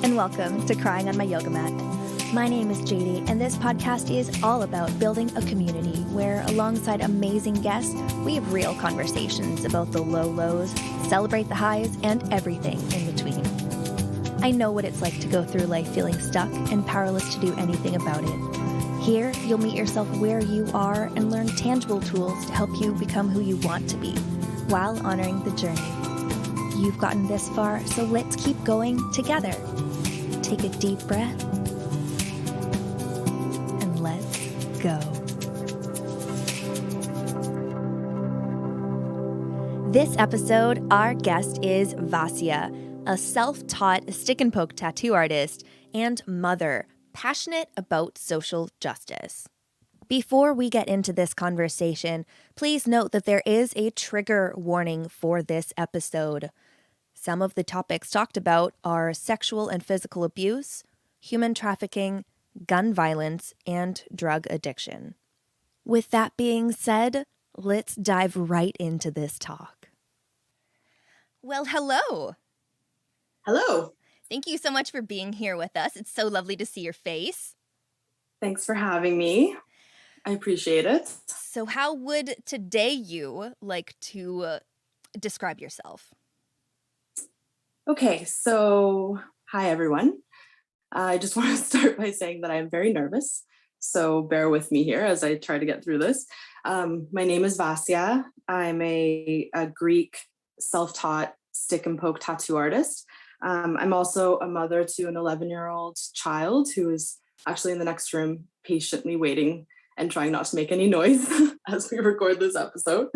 and welcome to Crying on My Yoga Mat. My name is JD, and this podcast is all about building a community where, alongside amazing guests, we have real conversations about the low lows, celebrate the highs, and everything in between. I know what it's like to go through life feeling stuck and powerless to do anything about it. Here, you'll meet yourself where you are and learn tangible tools to help you become who you want to be, while honoring the journey. You've gotten this far, so let's keep going together. Take a deep breath, and let's go. This episode, our guest is Vasia, a self-taught stick and poke tattoo artist and mother, passionate about social justice. Before we get into this conversation, please note that there is a trigger warning for this episode. Some of the topics talked about are sexual and physical abuse, human trafficking, gun violence, and drug addiction. With that being said, let's dive right into this talk. Well, hello. Hello. Thank you so much for being here with us. It's so lovely to see your face. Thanks for having me. I appreciate it. So how would today you like to describe yourself? Okay, so hi everyone. I just want to start by saying that I'm very nervous, so bear with me here as I try to get through this. My name is Vasia. I'm a Greek self-taught stick and poke tattoo artist. I'm also a mother to an 11-year-old child who is actually in the next room patiently waiting and trying not to make any noise as we record this episode.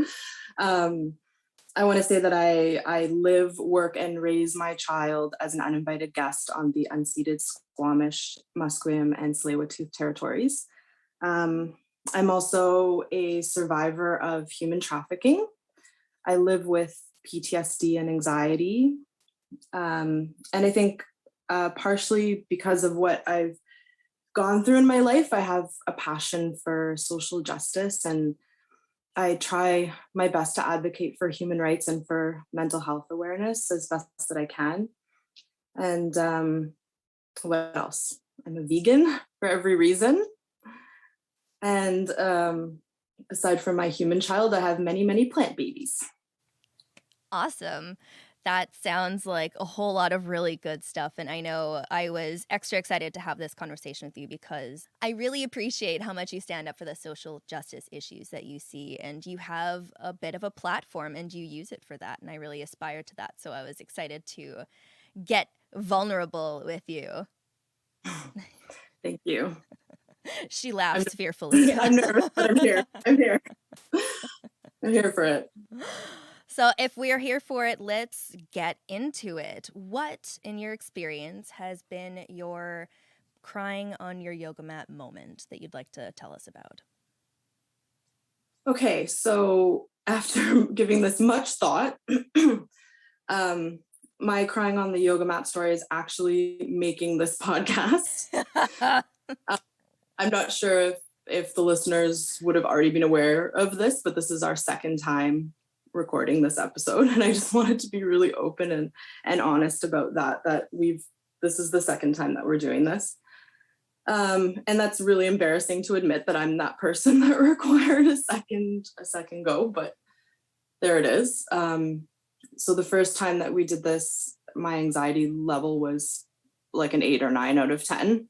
I want to say that I live, work, and raise my child as an uninvited guest on the unceded Squamish, Musqueam, and Tsleil-Waututh territories. I'm also a survivor of human trafficking. I live with PTSD and anxiety. And I think partially because of what I've gone through in my life, I have a passion for social justice, and I try my best to advocate for human rights and for mental health awareness as best that I can. And what else? I'm a vegan for every reason. And aside from my human child, I have many, many plant babies. Awesome. That sounds like a whole lot of really good stuff. And I know I was extra excited to have this conversation with you because I really appreciate how much you stand up for the social justice issues that you see. And you have a bit of a platform and you use it for that. And I really aspire to that. So I was excited to get vulnerable with you. Thank you. She laughs fearfully. I'm nervous, but I'm here. I'm here for it. So if we're here for it, let's get into it. What, in your experience, has been your crying on your yoga mat moment that you'd like to tell us about? Okay, so after giving this much thought, my crying on the yoga mat story is actually making this podcast. I'm not sure if the listeners would have already been aware of this, but this is our second time recording this episode, and I just wanted to be really open and honest about that this is the second time that we're doing this, and that's really embarrassing to admit that I'm that person that required a second go, but there it is. So the first time that we did this, my anxiety level was like an 8 or 9 out of 10.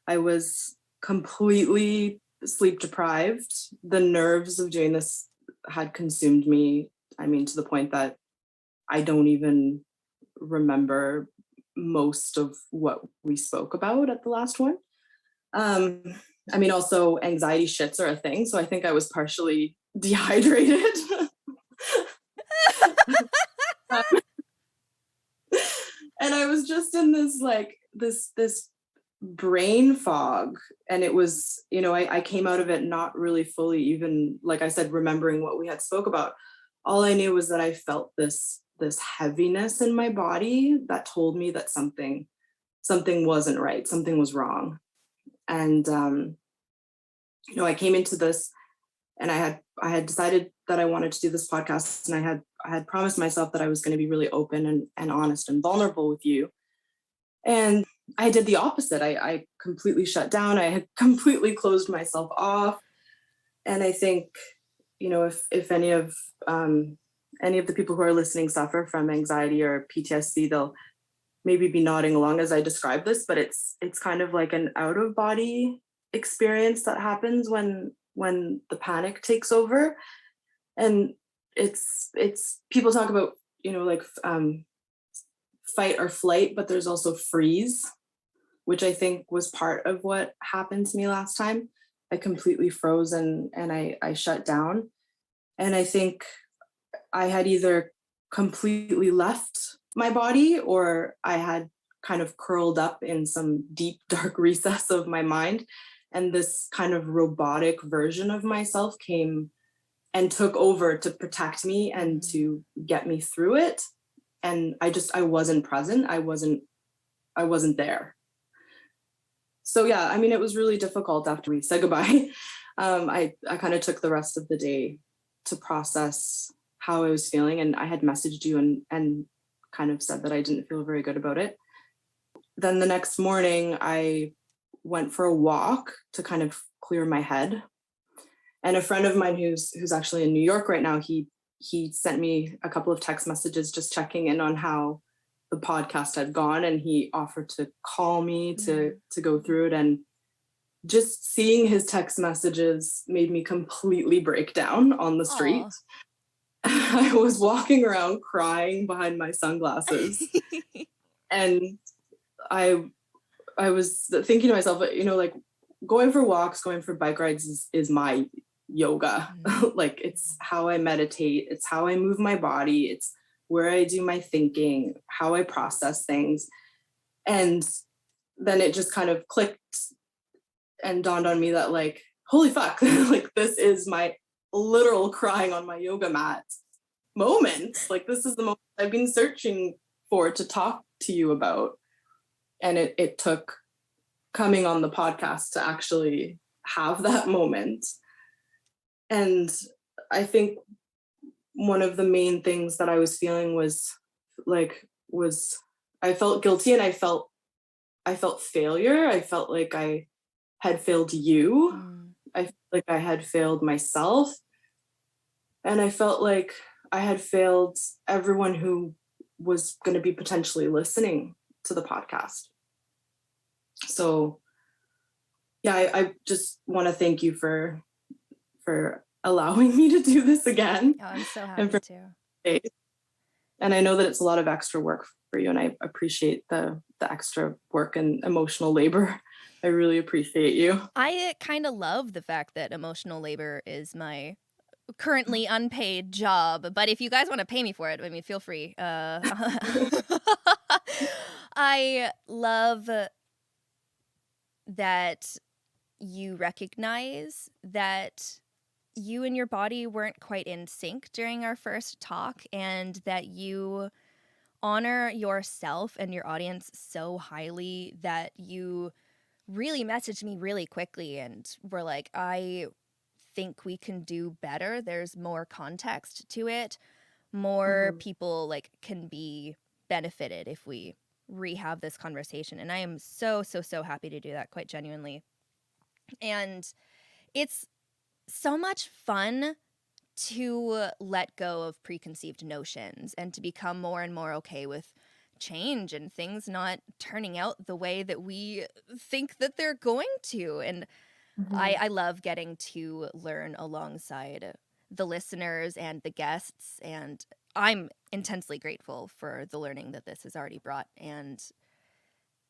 I was completely sleep deprived. The nerves of doing this had consumed me, I mean, to the point that I don't even remember most of what we spoke about at the last one. I mean, also anxiety shits are a thing, so I think I was partially dehydrated. And I was just in this this brain fog, and it was, I came out of it not really fully, even like I said, remembering what we had spoke about. All I knew was that I felt this heaviness in my body that told me that something wasn't right, something was wrong. And I came into this, and I had decided that I wanted to do this podcast, and I had promised myself that I was going to be really open and honest and vulnerable with you. And I did the opposite. I completely shut down. I had completely closed myself off. And I think, if any of the people who are listening suffer from anxiety or PTSD, they'll maybe be nodding along as I describe this, but it's kind of like an out of body experience that happens when the panic takes over. And it's people talk about, like fight or flight, but there's also freeze, which I think was part of what happened to me last time. I completely froze and I shut down. And I think I had either completely left my body or I had kind of curled up in some deep, dark recess of my mind. And this kind of robotic version of myself came and took over to protect me and to get me through it. And I wasn't present. I wasn't there. So yeah, I mean, it was really difficult after we said goodbye. I kind of took the rest of the day to process how I was feeling, and I had messaged you and kind of said that I didn't feel very good about it. Then the next morning, I went for a walk to kind of clear my head. And a friend of mine who's actually in New York right now, he sent me a couple of text messages just checking in on how the podcast had gone, and he offered to call me to go through it. And just seeing his text messages made me completely break down on the street. I was walking around crying behind my sunglasses. And I was thinking to myself, like going for walks, going for bike rides is my yoga. Like it's how I meditate, it's how I move my body, it's where I do my thinking, how I process things. And then it just kind of clicked and dawned on me that like, holy fuck, like this is my literal crying on my yoga mat moment. Like this is the moment I've been searching for to talk to you about. And it took coming on the podcast to actually have that moment. And I think one of the main things that I was feeling was I felt guilty, and I felt failure. I felt like I had failed you. I felt like I had failed myself. And I felt like I had failed everyone who was going to be potentially listening to the podcast. So yeah, I just want to thank you for allowing me to do this again. Oh, I'm so happy to. And I know that it's a lot of extra work for you, and I appreciate the extra work and emotional labor. I really appreciate you. I kind of love the fact that emotional labor is my currently unpaid job, but if you guys want to pay me for it, I mean, feel free. I love that you recognize that you and your body weren't quite in sync during our first talk, and that you honor yourself and your audience so highly that you really messaged me really quickly and were like, I think we can do better. There's more context to it. More people like can be benefited if we rehab this conversation. And I am so, so, so happy to do that, quite genuinely. And it's so much fun to let go of preconceived notions and to become more and more okay with change and things not turning out the way that we think that they're going to. And I love getting to learn alongside the listeners and the guests, and I'm intensely grateful for the learning that this has already brought. And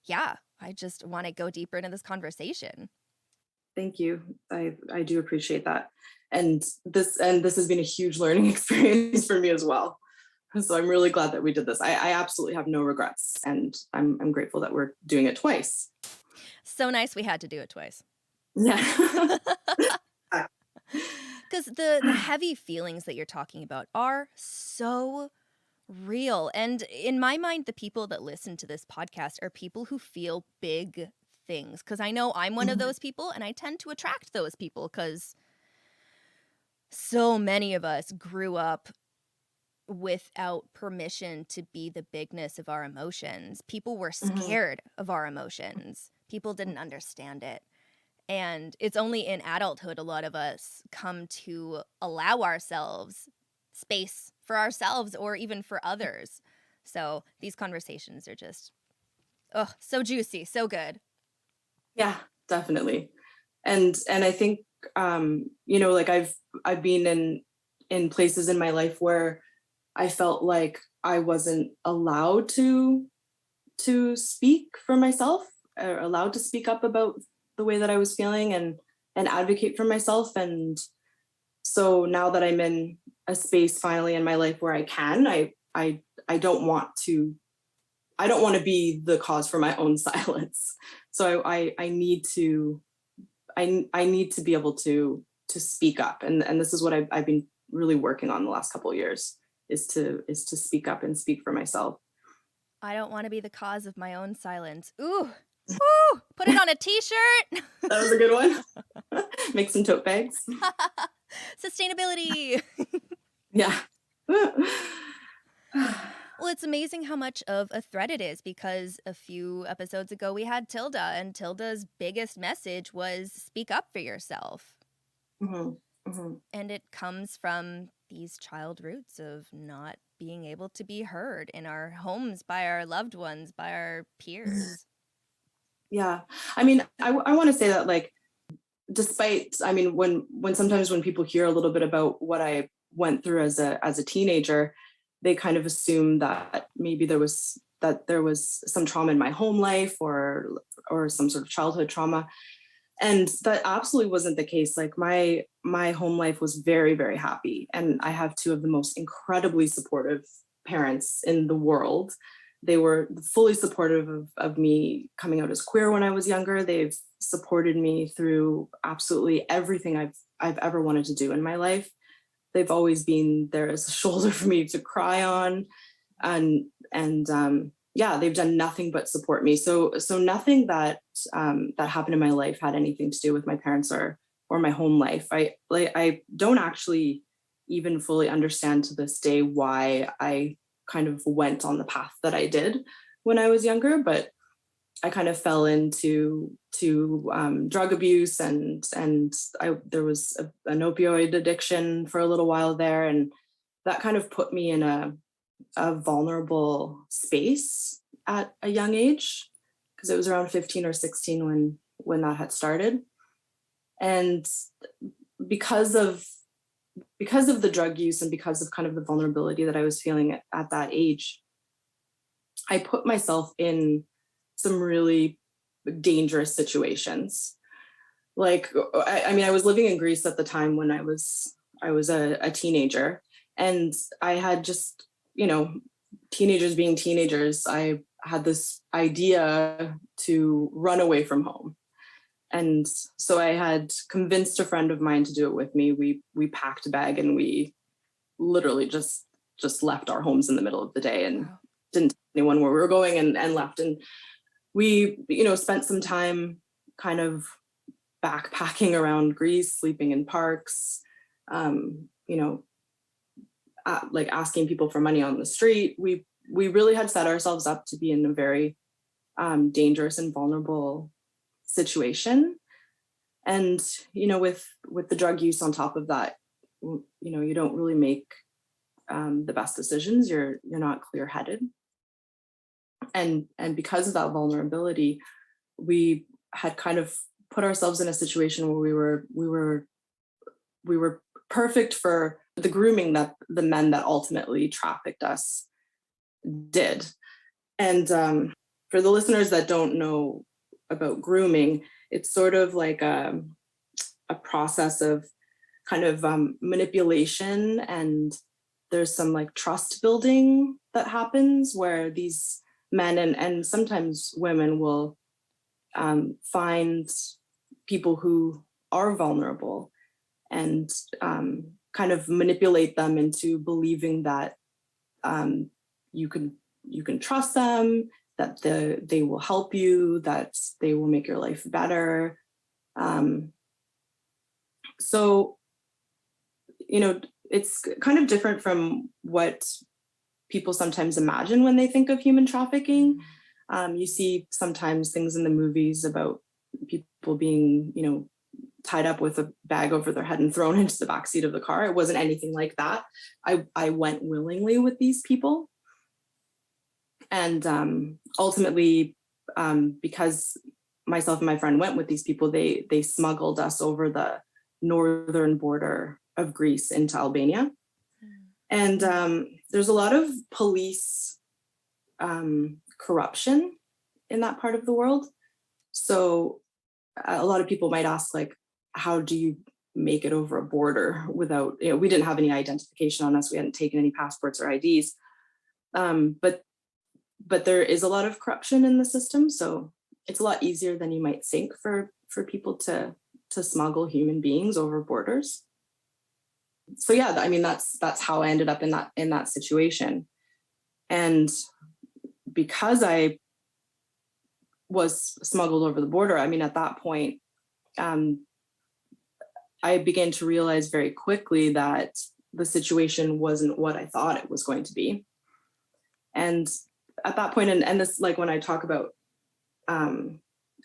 yeah, I just want to go deeper into this conversation. Thank you. I do appreciate that. And this has been a huge learning experience for me as well. So I'm really glad that we did this. I absolutely have no regrets, and I'm grateful that we're doing it twice. So nice we had to do it twice. Yeah. Because the heavy feelings that you're talking about are so real. And in my mind, the people that listen to this podcast are people who feel big things. Because I know I'm one of those people, and I tend to attract those people because so many of us grew up without permission to be the bigness of our emotions. People were Mhm. scared of our emotions. People didn't understand it. And it's only in adulthood a lot of us come to allow ourselves space for ourselves or even for others. So these conversations are just, oh, so juicy, so good. Yeah, definitely. And I think like I've been in places in my life where I felt like I wasn't allowed to speak for myself, or allowed to speak up about the way that I was feeling and advocate for myself. And so now that I'm in a space finally in my life where I can, I don't want to be the cause for my own silence. So I need to I need to be able to speak up, and this is what I've been really working on the last couple of years, is to speak up and speak for myself. I don't want to be the cause of my own silence. Ooh, ooh, put it on a t-shirt. That was a good one. Make some tote bags. Sustainability. Yeah. Well, it's amazing how much of a threat it is because a few episodes ago we had Tilda, and Tilda's biggest message was speak up for yourself. Mhm, mhm. And it comes from these child roots of not being able to be heard in our homes by our loved ones, by our peers. Yeah. I mean, I want to say that, like, despite, I mean, when sometimes when people hear a little bit about what I went through as a teenager, they kind of assume that maybe there was some trauma in my home life, or some sort of childhood trauma. And that absolutely wasn't the case. Like, my home life was very, very happy, and I have two of the most incredibly supportive parents in the world. They were fully supportive of me coming out as queer when I was younger. They've supported me through absolutely everything I've ever wanted to do in my life. They've always been there as a shoulder for me to cry on, and yeah, they've done nothing but support me. So nothing that happened in my life had anything to do with my parents or my home life. I don't actually even fully understand to this day why I kind of went on the path that I did when I was younger, but I kind of fell into drug abuse, and there was an opioid addiction for a little while there, and that kind of put me in a vulnerable space at a young age, because it was around 15 or 16 when that had started. And because of the drug use, and because of kind of the vulnerability that I was feeling at that age, I put myself in some really dangerous situations. Like, I mean, I was living in Greece at the time when I was a teenager, and I had just, teenagers being teenagers, I had this idea to run away from home. And so I had convinced a friend of mine to do it with me. We packed a bag, and we literally just left our homes in the middle of the day, and Wow. didn't tell anyone where we were going, and left. And we, spent some time kind of backpacking around Greece, sleeping in parks, um, you know, like asking people for money on the street. We really had set ourselves up to be in a very dangerous and vulnerable situation. And with the drug use on top of that, you don't really make the best decisions. You're not clear headed, and because of that vulnerability, we had kind of put ourselves in a situation where we were perfect for the grooming that the men that ultimately trafficked us did. And for the listeners that don't know about grooming, it's sort of like a process of kind of manipulation, and there's some like trust building that happens where these men and sometimes women will find people who are vulnerable, and kind of manipulate them into believing that um, you can trust them, that they will help you, that they will make your life better. So it's kind of different from what people sometimes imagine when they think of human trafficking. You see sometimes things in the movies about people being, tied up with a bag over their head and thrown into the backseat of the car. It wasn't anything like that. I went willingly with these people. And ultimately, because myself and my friend went with these people, they smuggled us over the northern border of Greece into Albania. And there's a lot of police corruption in that part of the world. So a lot of people might ask, like, how do you make it over a border without, we didn't have any identification on us. We hadn't taken any passports or IDs. But there is a lot of corruption in the system. So it's a lot easier than you might think for people to smuggle human beings over borders. So yeah, I mean, that's how I ended up in that situation. And because I was smuggled over the border, I mean, at that point, I began to realize very quickly that the situation wasn't what I thought it was going to be. And at that point, and this, like, when I talk about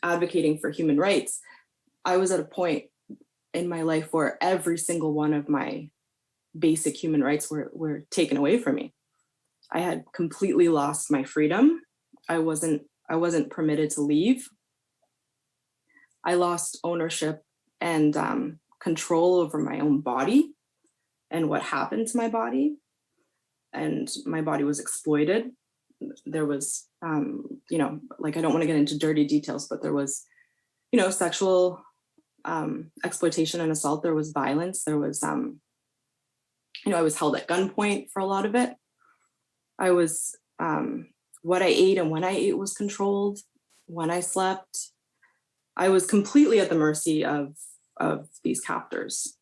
advocating for human rights, I was at a point in my life where every single one of my basic human rights were taken away from me. I had completely lost my freedom. I wasn't permitted to leave. I lost ownership and control over my own body and what happened to my body. And my body was exploited. There was, like, I don't want to get into dirty details, but there was, sexual exploitation and assault. There was violence. There was, I was held at gunpoint for a lot of it. I was, what I ate and when I ate was controlled. When I slept, I was completely at the mercy of these captors.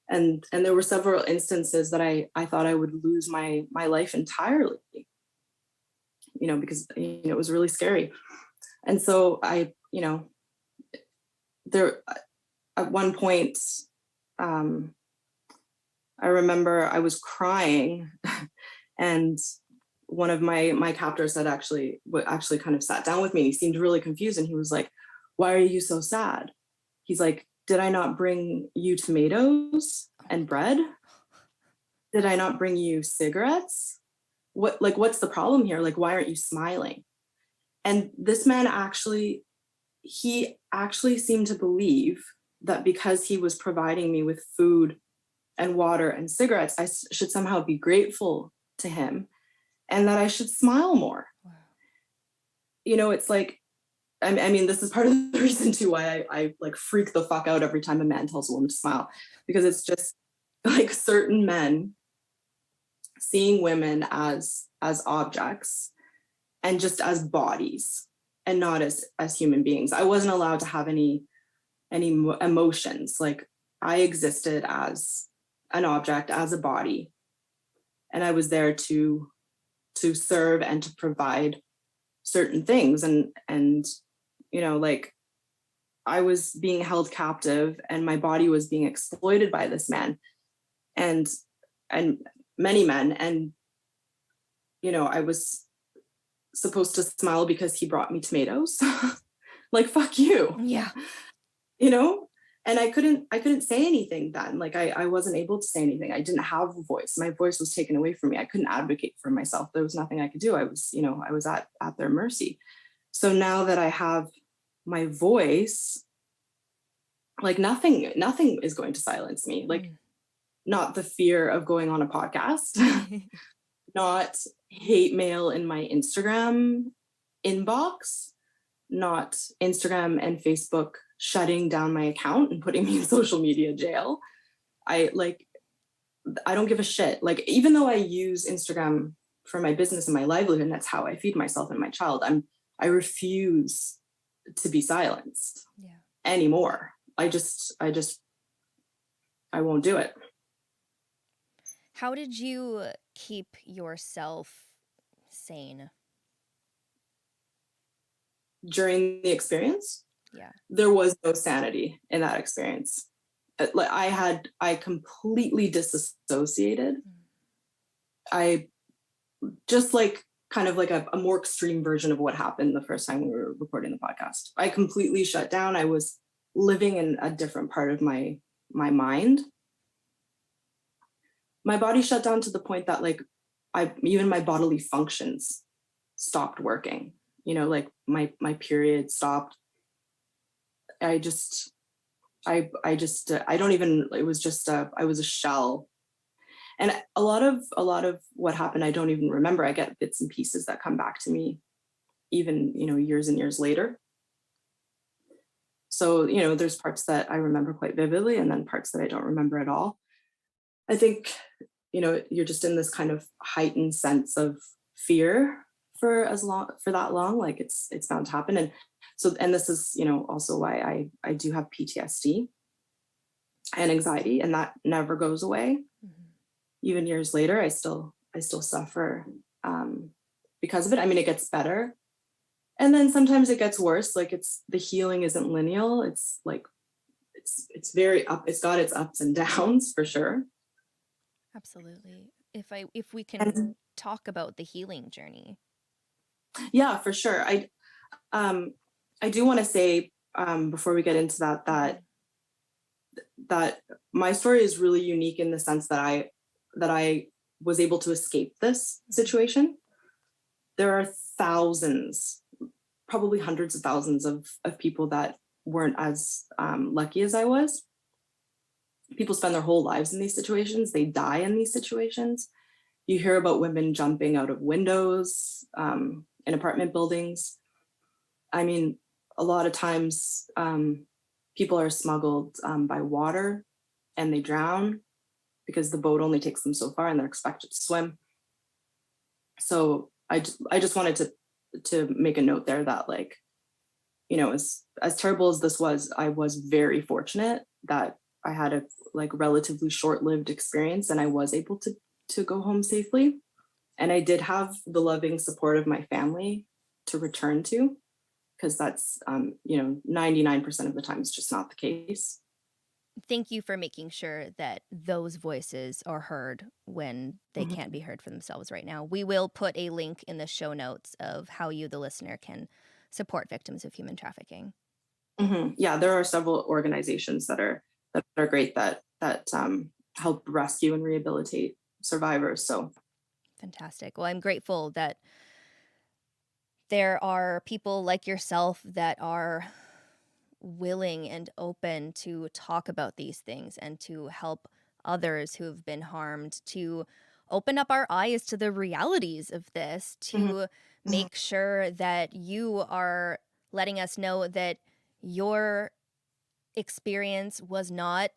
And there were several instances that I thought I would lose my life entirely, because, it was really scary. And so there, at one point, I remember I was crying and one of my captors had actually kind of sat down with me. He seemed really confused and he was like, "Why are you so sad?" He's like, "Did I not bring you tomatoes and bread? Did I not bring you cigarettes? What's the problem here? Like, why aren't you smiling?" And this man he actually seemed to believe that because he was providing me with food and water and cigarettes, I should somehow be grateful to him and that I should smile more. Wow. It's like, I mean, this is part of the reason too why I like freak the fuck out every time a man tells a woman to smile, because it's just like certain men seeing women as objects and just as bodies and not as human beings. I wasn't allowed to have any emotions. Like, I existed as an object, as a body, and I was there to serve and to provide certain things. And like, I was being held captive and my body was being exploited by this man and many men. And I was supposed to smile because he brought me tomatoes. Like, fuck you. Yeah. And I couldn't say anything then. Like, I wasn't able to say anything. I didn't have a voice. My voice was taken away from me. I couldn't advocate for myself. There was nothing I could do. I was at their mercy. So now that I have my voice, like, nothing is going to silence me. Like, not the fear of going on a podcast, not hate mail in my Instagram inbox, not Instagram and Facebook shutting down my account and putting me in social media jail. I don't give a shit. Like, even though I use Instagram for my business and my livelihood, and that's how I feed myself and my child, I refuse to be silenced anymore. I won't do it. How did you keep yourself sane? During the experience? Yeah. There was no sanity in that experience. I completely disassociated. I just like kind of like a more extreme version of what happened the first time we were recording the podcast. I completely shut down. I was living in a different part of my mind. My body shut down to the point that like even my bodily functions stopped working. You know, like my period stopped. I don't even, it was just I was a shell. And a lot of what happened, I don't even remember. I get bits and pieces that come back to me even, you know, years and years later. So, you know, there's parts that I remember quite vividly and then parts that I don't remember at all. I think, you know, you're just in this kind of heightened sense of fear for that long, like it's bound to happen. And this is, you know, also why I do have PTSD and anxiety, and that never goes away. Mm-hmm. Even years later, I still suffer because of it. I mean, it gets better, and then sometimes it gets worse. Like the healing isn't linear. It's like it's very up. It's got its ups and downs for sure. Absolutely. If we can talk about the healing journey. Yeah, for sure. I do want to say before we get into that my story is really unique in the sense that I was able to escape this situation. There are thousands, probably hundreds of thousands of people that weren't as lucky as I was. People spend their whole lives in these situations. They die in these situations. You hear about women jumping out of windows in apartment buildings. I mean, a lot of times people are smuggled by water and they drown because the boat only takes them so far and they're expected to swim. So I just wanted to make a note there that, like, you know, as terrible as this was, I was very fortunate that I had a like relatively short-lived experience and I was able to go home safely. And I did have the loving support of my family to return to, because that's, you know, 99% of the time it's just not the case. Thank you for making sure that those voices are heard when they mm-hmm. can't be heard for themselves right now. We will put a link in the show notes of how you, the listener, can support victims of human trafficking. Mm-hmm. Yeah, there are several organizations that are great that help rescue and rehabilitate survivors. So fantastic. Well, I'm grateful that there are people like yourself that are willing and open to talk about these things and to help others who have been harmed, to open up our eyes to the realities of this, to mm-hmm. make sure that you are letting us know that your experience was not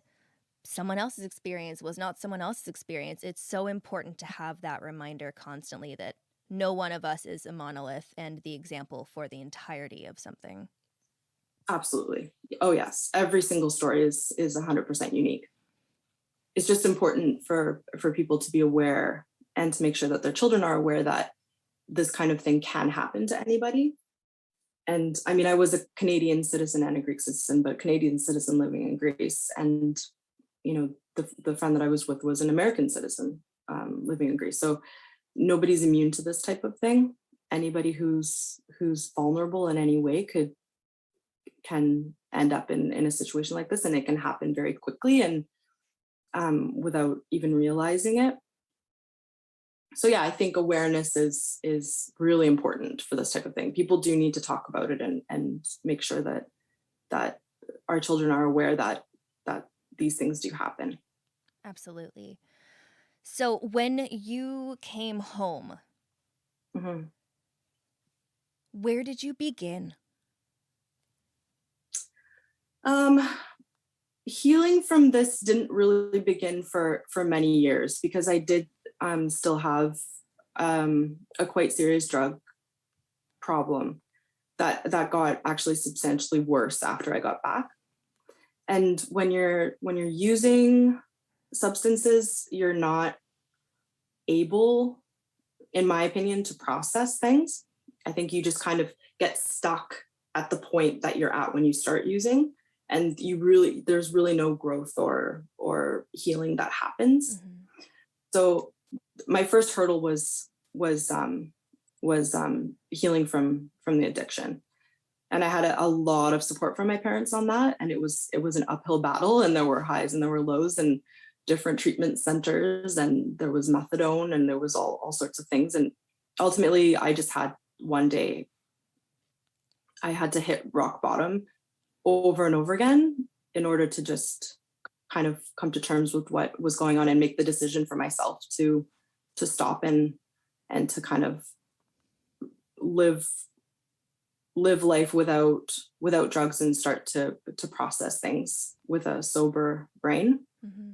someone else's experience, was not someone else's experience. It's so important to have that reminder constantly that no one of us is a monolith and the example for the entirety of something. Absolutely. Oh, yes. Every single story is 100% unique. It's just important for people to be aware and to make sure that their children are aware that this kind of thing can happen to anybody. And I mean, I was a Canadian citizen and a Greek citizen, but a Canadian citizen living in Greece. And, you know, the friend that I was with was an American citizen living in Greece. So nobody's immune to this type of thing. Anybody who's vulnerable in any way can end up in a situation like this, and it can happen very quickly and without even realizing it. So yeah, I think awareness is really important for this type of thing. People do need to talk about it and make sure that our children are aware that these things do happen. Absolutely. So when you came home, mm-hmm. where did you begin? Healing from this didn't really begin for many years, because I did still have a quite serious drug problem that got actually substantially worse after I got back. And when you're using substances, you're not able, in my opinion, to process things. I think you just kind of get stuck at the point that you're at when you start using. and there's really no growth or healing that happens. Mm-hmm. So my first hurdle was healing from the addiction, and I had a lot of support from my parents on that, and it was an uphill battle, and there were highs and there were lows, and different treatment centers, and there was methadone, and there was all sorts of things, and ultimately I just had one day I had to hit rock bottom over and over again in order to just kind of come to terms with what was going on and make the decision for myself to stop and to kind of live life without drugs and start to process things with a sober brain. Mm-hmm.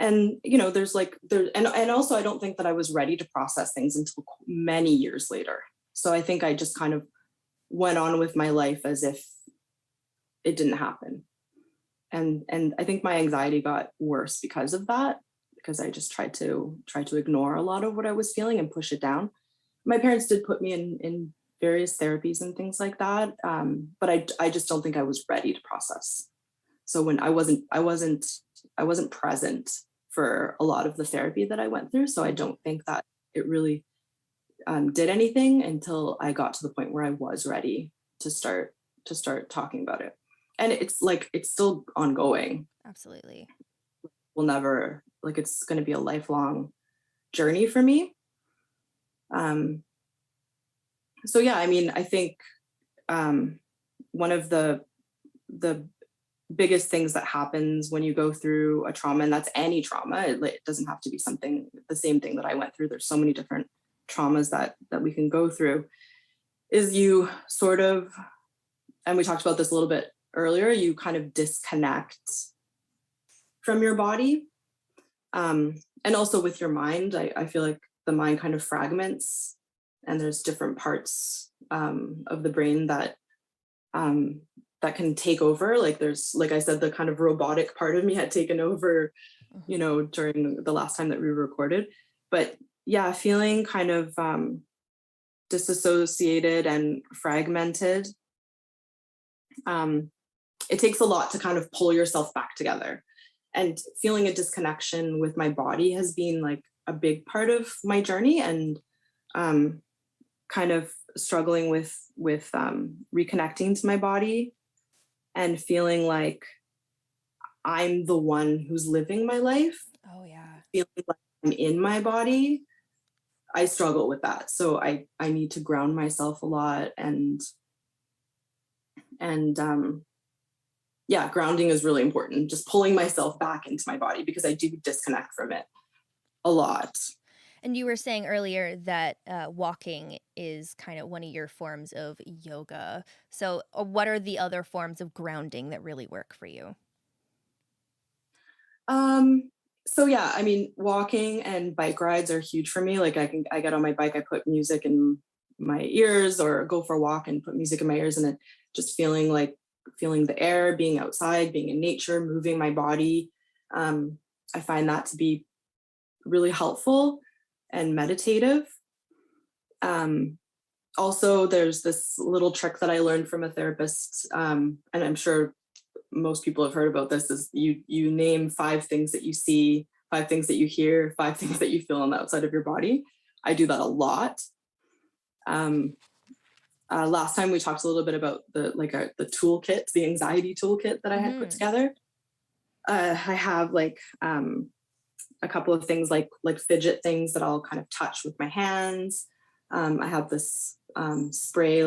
And there's and also I don't think that I was ready to process things until many years later. So I think I just kind of went on with my life as if it didn't happen. And I think my anxiety got worse because of that, because I just tried to ignore a lot of what I was feeling and push it down. My parents did put me in various therapies and things like that, but I just don't think I was ready to process. So when I wasn't present for a lot of the therapy that I went through. So I don't think that it really did anything until I got to the point where I was ready to start talking about it. And it's still ongoing. Absolutely. We'll never, it's going to be a lifelong journey for me. So yeah, I mean, I think one of the biggest things that happens when you go through a trauma, and that's any trauma, it doesn't have to be the same thing that I went through. There's so many different traumas that we can go through, is you sort of, and we talked about this a little bit earlier, you kind of disconnect from your body. And also with your mind, I feel like the mind kind of fragments, and there's different parts of the brain that can take over. There's, like I said, the kind of robotic part of me had taken over, during the last time that we recorded. But yeah, feeling kind of disassociated and fragmented. It takes a lot to kind of pull yourself back together. And feeling a disconnection with my body has been like a big part of my journey, and kind of struggling with reconnecting to my body and feeling like I'm the one who's living my life. Oh yeah. Feeling like I'm in my body. I struggle with that. So I need to ground myself a lot, and yeah, grounding is really important. Just pulling myself back into my body, because I do disconnect from it a lot. And you were saying earlier that walking is kind of one of your forms of yoga. So what are the other forms of grounding that really work for you? So yeah, I mean, walking and bike rides are huge for me. I get on my bike, I put music in my ears, or go for a walk and put music in my ears, and then just feeling the air, being outside, being in nature, moving my body. I find that to be really helpful and meditative. Also, there's this little trick that I learned from a therapist, and I'm sure most people have heard about this, is you name 5 things that you see, 5 things that you hear, 5 things that you feel on the outside of your body. I do that a lot. Last time we talked a little bit about the toolkit, the anxiety toolkit that I had put together. I have a couple of things like fidget things that I'll kind of touch with my hands. I have this spray,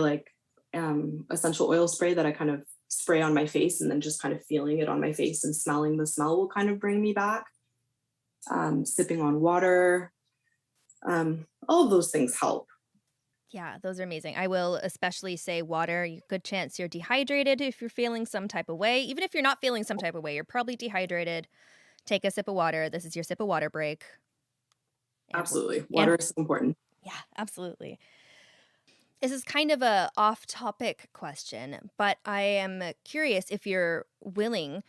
essential oil spray, that I kind of spray on my face, and then just kind of feeling it on my face and smelling the smell will kind of bring me back. Sipping on water. All of those things help. Yeah, those are amazing. I will especially say water. Good chance you're dehydrated if you're feeling some type of way. Even if you're not feeling some type of way, you're probably dehydrated. Take a sip of water. This is your sip of water break. Absolutely. Water is so important. Yeah, absolutely. This is kind of a off-topic question, but I am curious if you're willing.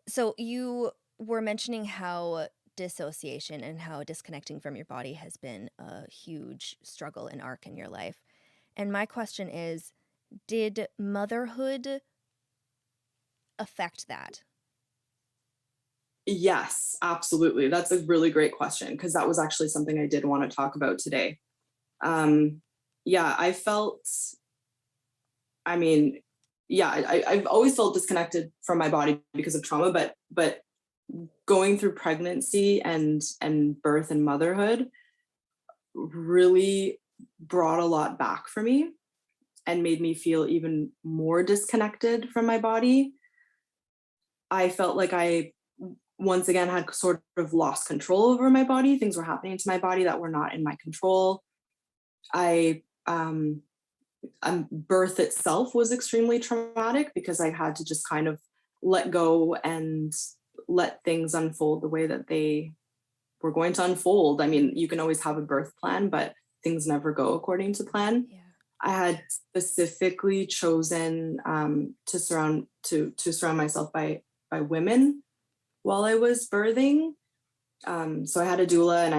So you were mentioning how dissociation and how disconnecting from your body has been a huge struggle and arc in your life. And my question is, did motherhood affect that? Yes, absolutely. That's a really great question, because that was actually something I did want to talk about today. Yeah, I felt, I mean, yeah, I've always felt disconnected from my body because of trauma, but going through pregnancy and birth and motherhood really brought a lot back for me and made me feel even more disconnected from my body. I felt like I once again had sort of lost control over my body. Things were happening to my body that were not in my control. I birth itself was extremely traumatic because I had to just kind of let go and let things unfold the way that they were going to unfold. I mean, you can always have a birth plan, but things never go according to plan. Yeah. I had specifically chosen to surround myself by women while I was birthing. So I had a doula, and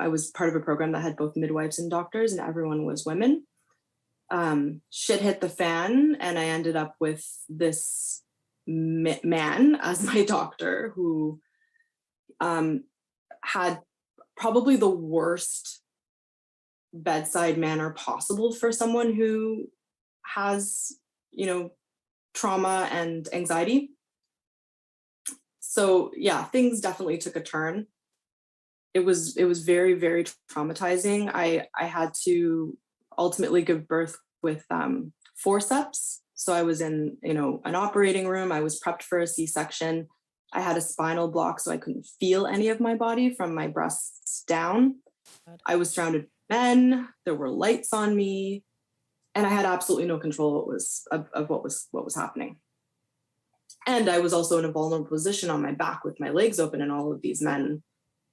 I was part of a program that had both midwives and doctors, and everyone was women. Shit hit the fan, and I ended up with this man as my doctor who had probably the worst bedside manner possible for someone who has, trauma and anxiety. So yeah, things definitely took a turn. It was very, very traumatizing. I had to ultimately give birth with forceps. So I was in, an operating room. I was prepped for a C-section. I had a spinal block, so I couldn't feel any of my body from my breasts down. God. I was surrounded by men. There were lights on me, and I had absolutely no control of what was happening. And I was also in a vulnerable position on my back with my legs open and all of these men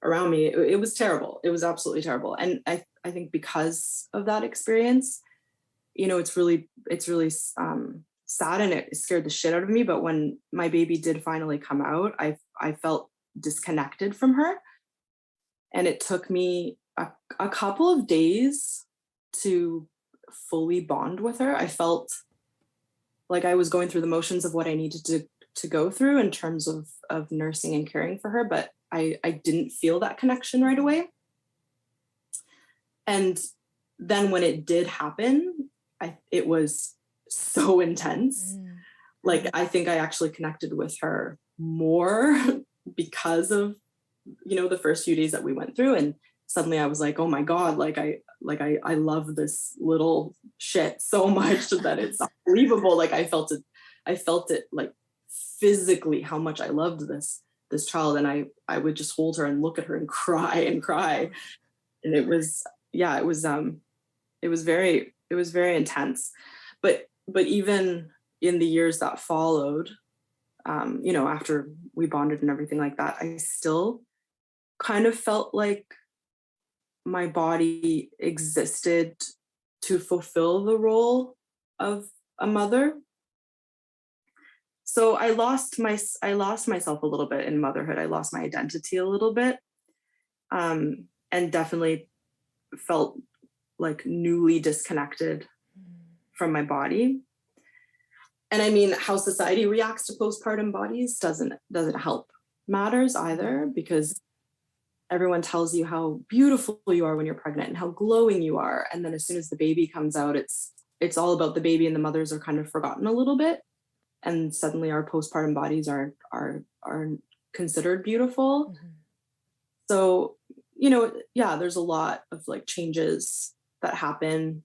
around me. It was terrible. It was absolutely terrible. And I think because of that experience, it's really sad, and it scared the shit out of me. But when my baby did finally come out, I felt disconnected from her. And it took me a couple of days to fully bond with her. I felt like I was going through the motions of what I needed to go through in terms of nursing and caring for her, but I didn't feel that connection right away. And then when it did happen, it was so intense. Like, I think I actually connected with her more because of, the first few days that we went through. And suddenly I was like, oh my God, I love this little shit so much that it's unbelievable. Like, I felt it like physically how much I loved this child. And I would just hold her and look at her and cry and cry. And it was very intense. But even in the years that followed, after we bonded and everything like that, I still kind of felt like my body existed to fulfill the role of a mother. So I lost myself a little bit in motherhood. I lost my identity a little bit, and definitely felt like newly disconnected from my body. And I mean, how society reacts to postpartum bodies doesn't help matters either, because everyone tells you how beautiful you are when you're pregnant and how glowing you are. And then as soon as the baby comes out, it's all about the baby, and the mothers are kind of forgotten a little bit. And suddenly our postpartum bodies are considered beautiful. Mm-hmm. So, there's a lot of like changes that happen.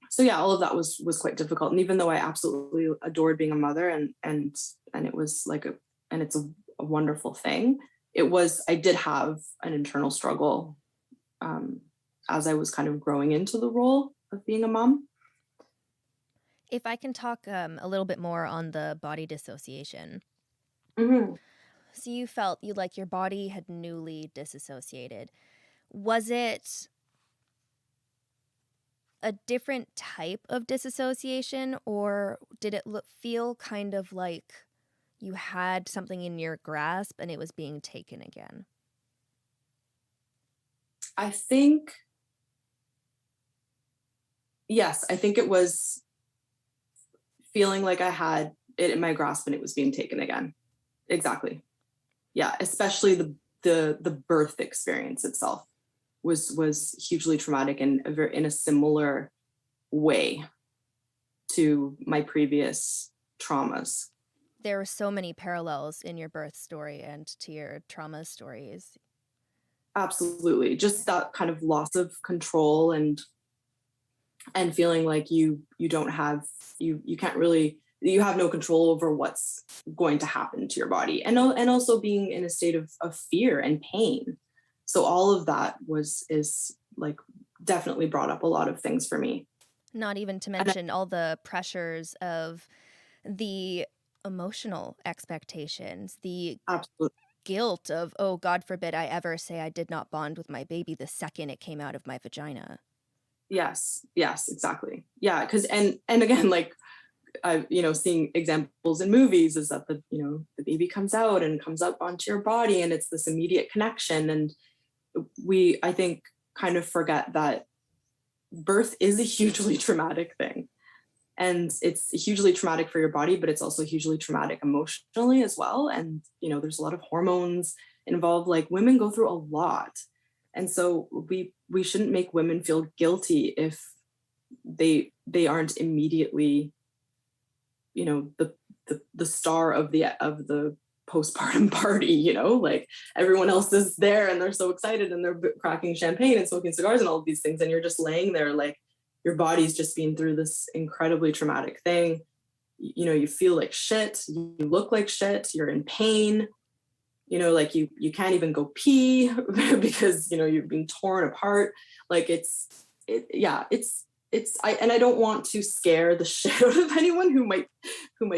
So yeah, all of that was quite difficult. And even though I absolutely adored being a mother, and it was like it's a wonderful thing, I did have an internal struggle as I was kind of growing into the role of being a mom. If I can talk a little bit more on the body dissociation. Mm-hmm. So you felt like your body had newly disassociated. Was it a different type of disassociation, or did it feel kind of like you had something in your grasp and it was being taken again? I think, yes, I think it was feeling like I had it in my grasp and it was being taken again. Exactly. Yeah, especially the birth experience itself was hugely traumatic and in a similar way to my previous traumas. There were so many parallels in your birth story and to your trauma stories. Absolutely. Just that kind of loss of control and feeling like you don't have you can't really you have no control over what's going to happen to your body, and also being in a state of fear and pain. So all of that is like definitely brought up a lot of things for me. Not even to And mention all the pressures of the emotional expectations, the absolutely. guilt of, oh, God forbid I ever say I did not bond with my baby the second it came out of my vagina. Yes, exactly. Yeah, because and again, like I've seeing examples in movies is that the baby comes out and comes up onto your body and it's this immediate connection, and we I think kind of forget that birth is a hugely traumatic thing, and it's hugely traumatic for your body, but it's also hugely traumatic emotionally as well. And there's a lot of hormones involved. Like, women go through a lot, and so we shouldn't make women feel guilty if they aren't immediately the star of the postpartum party. Like, everyone else is there and they're so excited and they're cracking champagne and smoking cigars and all of these things, and you're just laying there like your body's just been through this incredibly traumatic thing. You feel like shit, you look like shit, you're in pain, like you can't even go pee because you're being torn apart. Like, I don't want to scare the shit out of anyone who might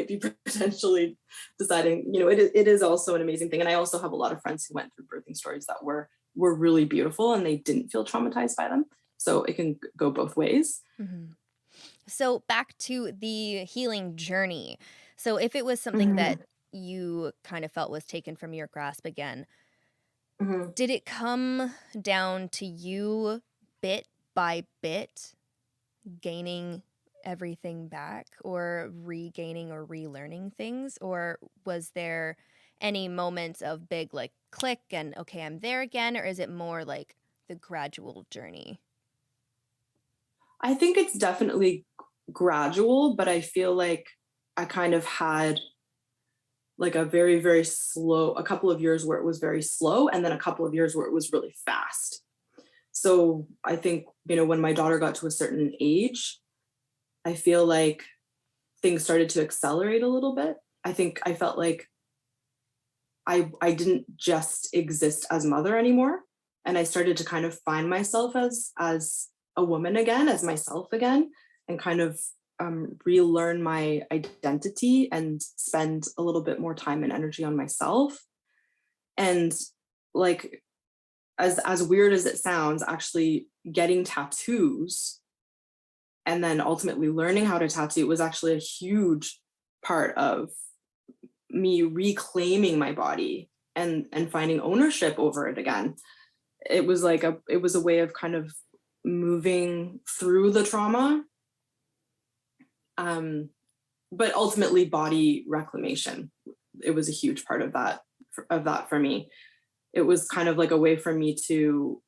be potentially deciding. It is also an amazing thing, and I also have a lot of friends who went through birthing stories that were really beautiful and they didn't feel traumatized by them. So it can go both ways. Mm-hmm. So back to the healing journey. So if it was something Mm-hmm. that you kind of felt was taken from your grasp again, Mm-hmm. did it come down to you bit by bit gaining everything back or regaining or relearning things? Or was there any moments of big like click and okay, I'm there again? Or is it more like the gradual journey? I think it's definitely gradual, but I feel like I kind of had like a very, very slow, a couple of years where it was very slow, and then a couple of years where it was really fast. So I think, when my daughter got to a certain age, I feel like things started to accelerate a little bit. I think I felt like I didn't just exist as mother anymore. And I started to kind of find myself as a woman again, as myself again, and kind of relearn my identity and spend a little bit more time and energy on myself. And, like, as weird as it sounds, actually getting tattoos and then ultimately learning how to tattoo was actually a huge part of me reclaiming my body and finding ownership over it again. It was a way of kind of moving through the trauma, but ultimately body reclamation. It was a huge part of that for me. It was kind of like a way for me to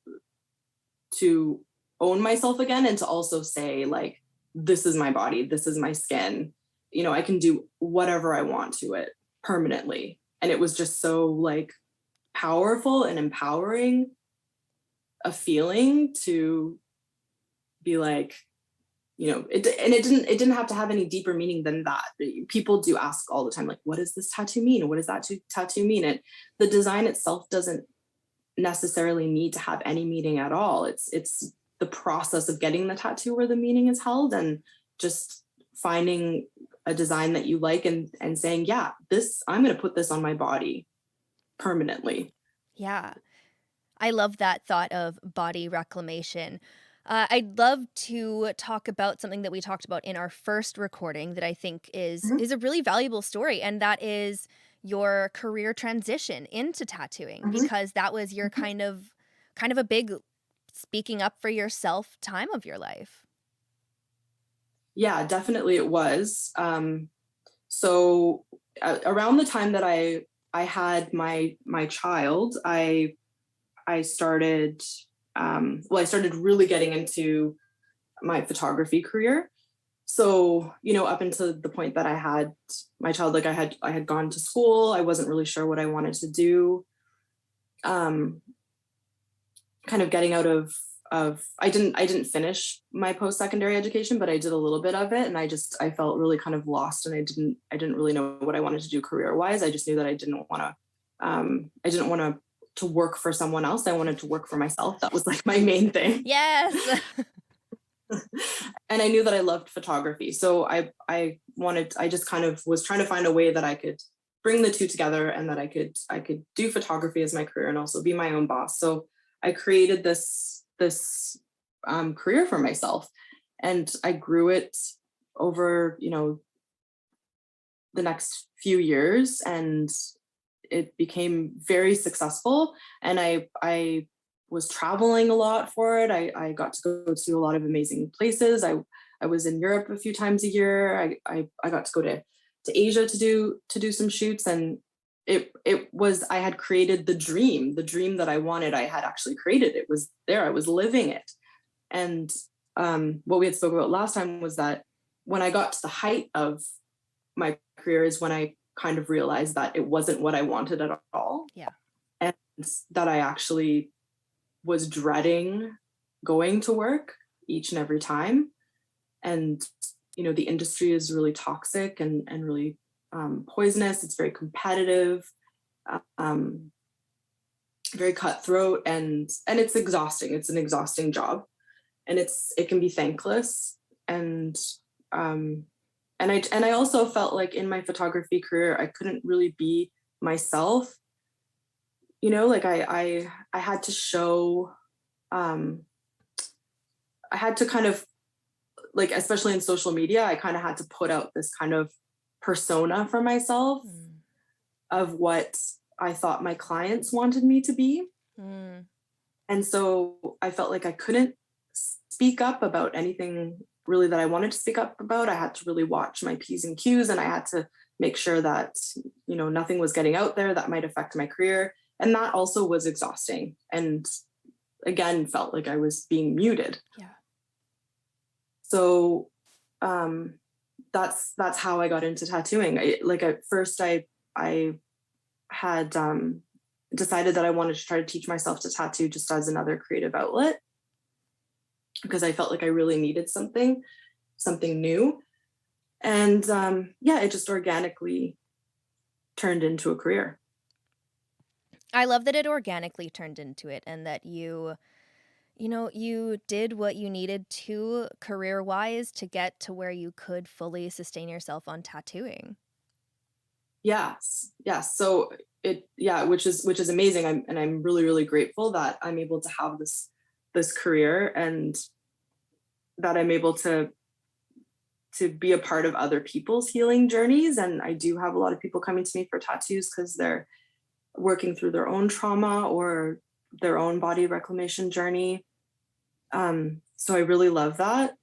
own myself again, and to also say, like, this is my body, this is my skin, I can do whatever I want to it permanently. And it was just so, like, powerful and empowering a feeling to be like, it didn't have to have any deeper meaning than that. People do ask all the time, like, what does this tattoo mean? What does that tattoo mean? And the design itself doesn't necessarily need to have any meaning at all. It's the process of getting the tattoo where the meaning is held, and just finding a design that you like and saying, yeah, I'm going to put this on my body permanently. Yeah. I love that thought of body reclamation. I'd love to talk about something that we talked about in our first recording that I think Mhm, is a really valuable story, and that is your career transition into tattooing, mhm, because that was your mhm. kind of a big speaking up for yourself time of your life. Yeah, definitely it was. So around the time that I had my child, I started I started really getting into my photography career. So, up until the point that I had my child, like I had gone to school, I wasn't really sure what I wanted to do. Um, Kind of getting out of I didn't finish my post-secondary education, but I did a little bit of it, and I felt really kind of lost, and I didn't really know what I wanted to do career-wise. I just knew that I didn't want to work for someone else. I wanted to work for myself. That was like my main thing. Yes. And I knew that I loved photography. So I just kind of was trying to find a way that I could bring the two together, and that I could do photography as my career and also be my own boss. So I created this career for myself, and I grew it over, the next few years, and it became very successful. And I was traveling a lot for it. I got to go to a lot of amazing places. I was in Europe a few times a year. I got to go to Asia to do some shoots, and it was, I had created the dream that I wanted. I had actually created it. It was there. I was living it. And what we had spoke about last time was that when I got to the height of my career is when I kind of realized that it wasn't what I wanted at all. Yeah. And that I actually was dreading going to work each and every time. And, the industry is really toxic and really poisonous. It's very competitive, very cutthroat, and it's exhausting. It's an exhausting job, and it can be thankless. And I also felt like in my photography career, I couldn't really be myself. Like I had to show, I had to kind of, like, especially in social media, I kind of had to put out this kind of persona for myself of what I thought my clients wanted me to be. And so I felt like I couldn't speak up about anything really that I wanted to speak up about. I had to really watch my P's and Q's, and I had to make sure that, nothing was getting out there that might affect my career. And that also was exhausting, and again, felt like I was being muted. Yeah. So that's how I got into tattooing. At first I had decided that I wanted to try to teach myself to tattoo just as another creative outlet, because I felt like I really needed something new. And it just organically turned into a career. I love that it organically turned into it, and that you did what you needed to career-wise to get to where you could fully sustain yourself on tattooing. Yes. So which is amazing. I'm really, really grateful that I'm able to have this career, and that I'm able to be a part of other people's healing journeys. And I do have a lot of people coming to me for tattoos because they're working through their own trauma or their own body reclamation journey. So I really love that.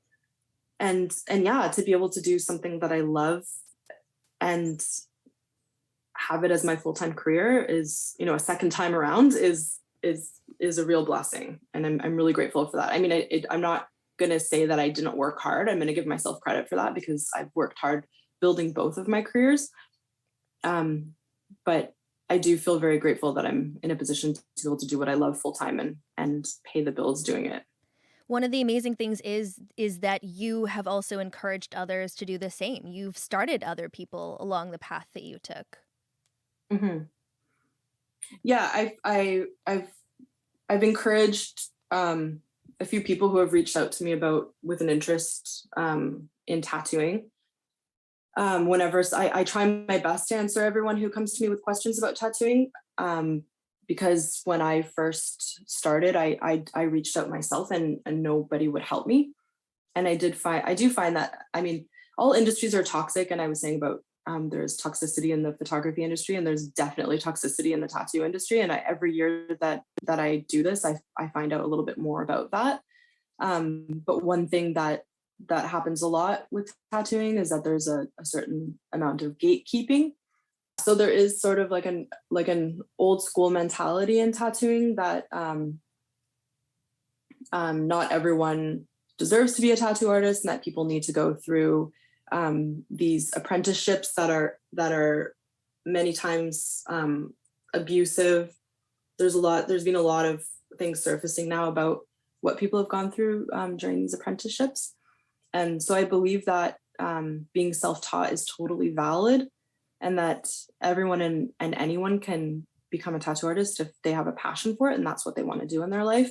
And to be able to do something that I love and have it as my full-time career is, a second time around is a real blessing. And I'm really grateful for that. I mean, I'm not going to say that I didn't work hard. I'm going to give myself credit for that, because I've worked hard building both of my careers. But I do feel very grateful that I'm in a position to be able to do what I love full time and pay the bills doing it. One of the amazing things is that you have also encouraged others to do the same. You've started other people along the path that you took. Mm-hmm. Yeah, I've encouraged a few people who have reached out to me with an interest in tattooing. Whenever I try my best to answer everyone who comes to me with questions about tattooing, because when I first started, I reached out myself, and nobody would help me. And I do find that, I mean, all industries are toxic, and I was saying about there's toxicity in the photography industry, and there's definitely toxicity in the tattoo industry. And every year that I do this, I find out a little bit more about that. But one thing that that happens a lot with tattooing is that there's a certain amount of gatekeeping. So there is sort of like an old school mentality in tattooing that not everyone deserves to be a tattoo artist, and that people need to go through these apprenticeships that are many times abusive. There's been a lot of things surfacing now about what people have gone through during these apprenticeships. And so I believe that being self-taught is totally valid, and that everyone and anyone can become a tattoo artist if they have a passion for it and that's what they want to do in their life.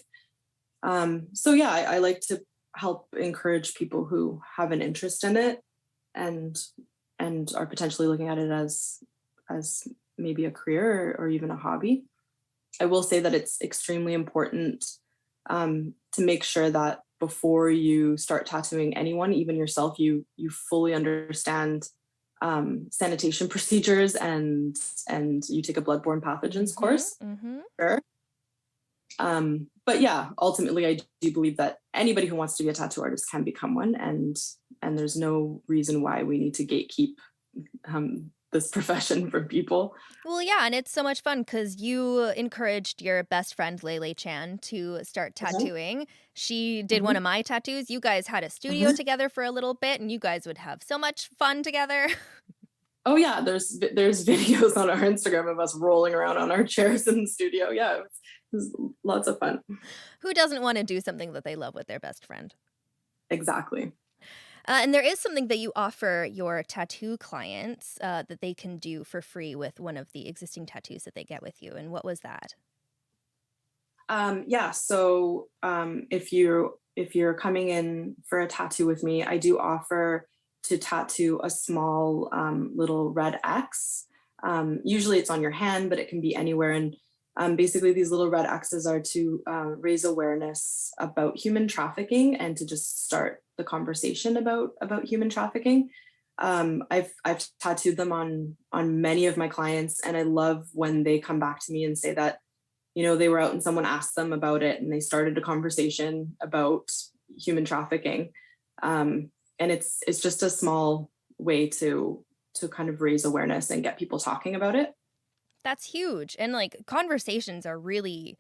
So yeah, I like to help encourage people who have an interest in it and are potentially looking at it as maybe a career or even a hobby. I will say that it's extremely important to make sure that before you start tattooing anyone, even yourself, you fully understand sanitation procedures and you take a bloodborne pathogens course. Mm-hmm. Sure. But yeah, ultimately, I do believe that anybody who wants to be a tattoo artist can become one, and there's no reason why we need to gatekeep this profession from people. Well, yeah, and it's so much fun because you encouraged your best friend Lele Chan to start tattooing. She did one of my tattoos. You guys had a studio together for a little bit, and you guys would have so much fun together. Oh yeah, there's videos on our Instagram of us rolling around on our chairs in the studio. Yeah, it was lots of fun. Who doesn't want to do something that they love with their best friend? Exactly. And there is something that you offer your tattoo clients that they can do for free with one of the existing tattoos that they get with you. And what was that? Yeah. So if you're coming in for a tattoo with me, I do offer to tattoo a small little red X. Usually it's on your hand, but it can be anywhere. And basically these little red X's are to raise awareness about human trafficking and to just start the conversation about human trafficking. I've tattooed them on many of my clients, and I love when they come back to me and say that, they were out and someone asked them about it and they started a conversation about human trafficking. And it's just a small way to kind of raise awareness and get people talking about it. That's huge. And like conversations are really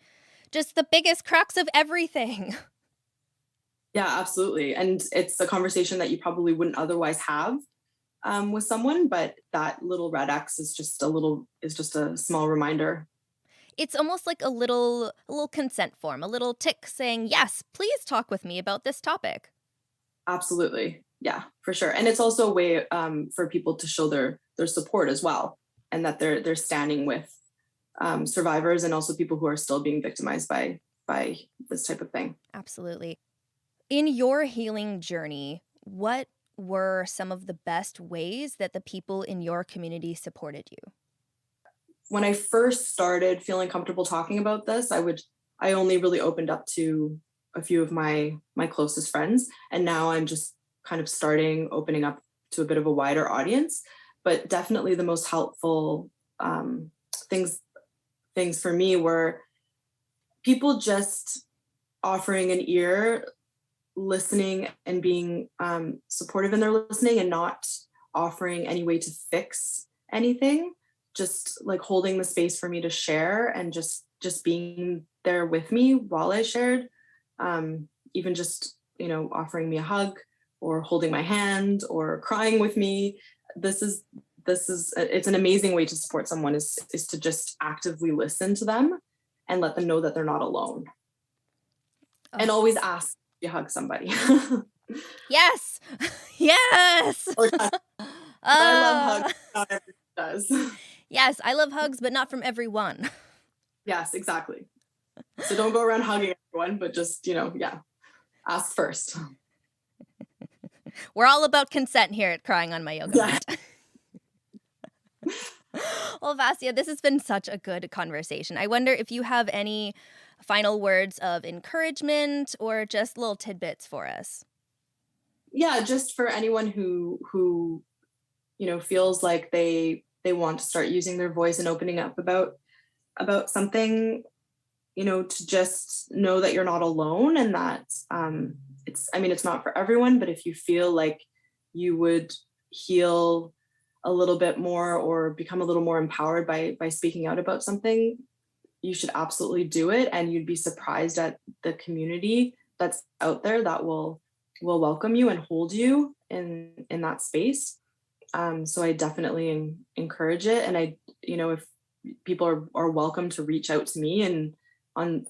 just the biggest crux of everything. Yeah, absolutely. And it's a conversation that you probably wouldn't otherwise have with someone, but that little red X is just a small reminder. It's almost like a little consent form, a little tick saying, yes, please talk with me about this topic. Absolutely. Yeah, for sure. And it's also a way for people to show their support as well, and that they're standing with survivors and also people who are still being victimized by this type of thing. Absolutely. In your healing journey, what were some of the best ways that the people in your community supported you? When I first started feeling comfortable talking about this, I only really opened up to a few of my closest friends, and now I'm just kind of opening up to a bit of a wider audience. But definitely the most helpful things for me were people just offering an ear, listening, and being supportive in their listening, and not offering any way to fix anything, just like holding the space for me to share and just being there with me while I shared, even just offering me a hug or holding my hand or crying with me. It's an amazing way to support someone is to just actively listen to them and let them know that they're not alone. Oh. And always ask if you hug somebody. Yes. Yes. I love hugs. Not everyone does. Yes, I love hugs, but not from everyone. Yes, exactly. So don't go around hugging everyone, but just, ask first. We're all about consent here at Crying on My Yoga Mat. Well, Vasia, this has been such a good conversation. I wonder if you have any final words of encouragement or just little tidbits for us. Yeah, just for anyone who feels like they want to start using their voice and opening up about something, to just know that you're not alone, and that it's not for everyone, but if you feel like you would heal a little bit more or become a little more empowered by speaking out about something, you should absolutely do it. And you'd be surprised at the community that's out there that will welcome you and hold you in that space. So I definitely encourage it. And if people are welcome to reach out to me and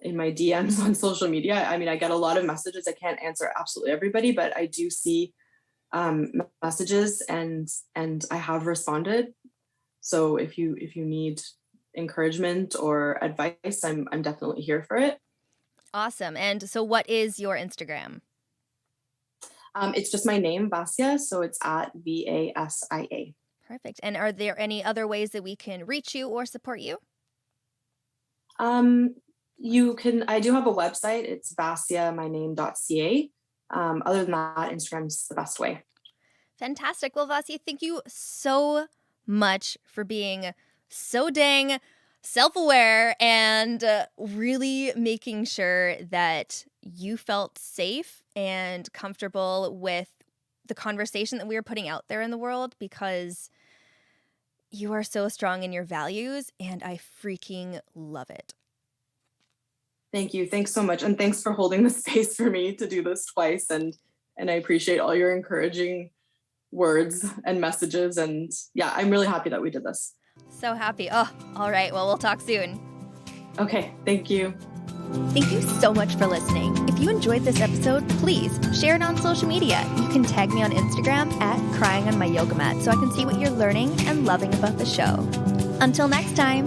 in my DMs on social media. I mean, I get a lot of messages. I can't answer absolutely everybody, but I do see messages and I have responded. So if you need encouragement or advice, I'm definitely here for it. Awesome. And so what is your Instagram? It's just my name, Vasia. So it's at Vasia. Perfect. And are there any other ways that we can reach you or support you? I do have a website. It's vasiamyname.ca. Other than that, Instagram's the best way. Fantastic. Well, Vasia, thank you so much for being so dang self-aware and really making sure that you felt safe and comfortable with the conversation that we are putting out there in the world, because you are so strong in your values and I freaking love it. Thank you. Thanks so much. And thanks for holding the space for me to do this twice. And I appreciate all your encouraging words and messages. And yeah, I'm really happy that we did this. So happy. Oh, all right. Well, we'll talk soon. Okay. Thank you. Thank you so much for listening. If you enjoyed this episode, please share it on social media. You can tag me on Instagram at crying on my yoga mat so I can see what you're learning and loving about the show. Until next time.